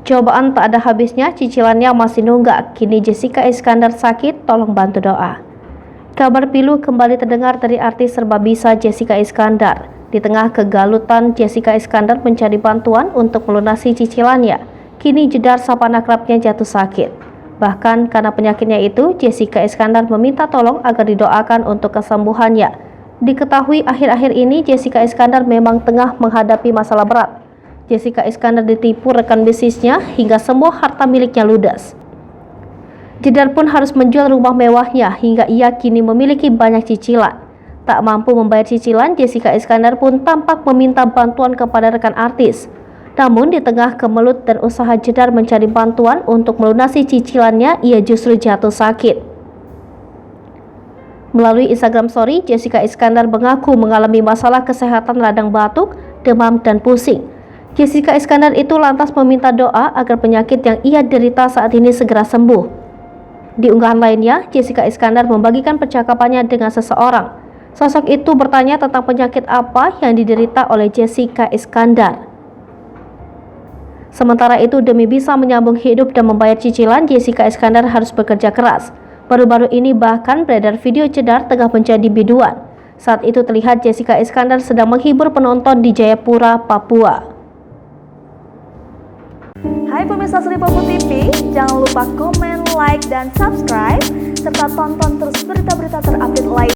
Cobaan tak ada habisnya, cicilannya masih nunggak. Kini Jessica Iskandar sakit, tolong bantu doa. Kabar pilu kembali terdengar dari artis serba bisa Jessica Iskandar. Di tengah kegalutan, Jessica Iskandar mencari bantuan untuk melunasi cicilannya. Kini jedar sapaan akrabnya jatuh sakit. Bahkan karena penyakitnya itu, Jessica Iskandar meminta tolong agar didoakan untuk kesembuhannya. Diketahui akhir-akhir ini Jessica Iskandar memang tengah menghadapi masalah berat. Jessica Iskandar ditipu rekan bisnisnya hingga semua harta miliknya ludes. Jedar pun harus menjual rumah mewahnya hingga ia kini memiliki banyak cicilan. Tak mampu membayar cicilan, Jessica Iskandar pun tampak meminta bantuan kepada rekan artis. Namun di tengah kemelut dan usaha Jedar mencari bantuan untuk melunasi cicilannya, ia justru jatuh sakit. Melalui Instagram Story, Jessica Iskandar mengaku mengalami masalah kesehatan radang batuk, demam, dan pusing. Jessica Iskandar itu lantas meminta doa agar penyakit yang ia derita saat ini segera sembuh. Di unggahan lainnya, Jessica Iskandar membagikan percakapannya dengan seseorang. Sosok itu bertanya tentang penyakit apa yang diderita oleh Jessica Iskandar. Sementara itu, demi bisa menyambung hidup dan membayar cicilan, Jessica Iskandar harus bekerja keras. Baru-baru ini bahkan beredar video Jedar tengah menjadi biduan. Saat itu terlihat Jessica Iskandar sedang menghibur penonton di Jayapura, Papua. Hai pemirsa Sri Popo TV, jangan lupa komen, like, dan subscribe, serta tonton terus berita-berita terupdate lain.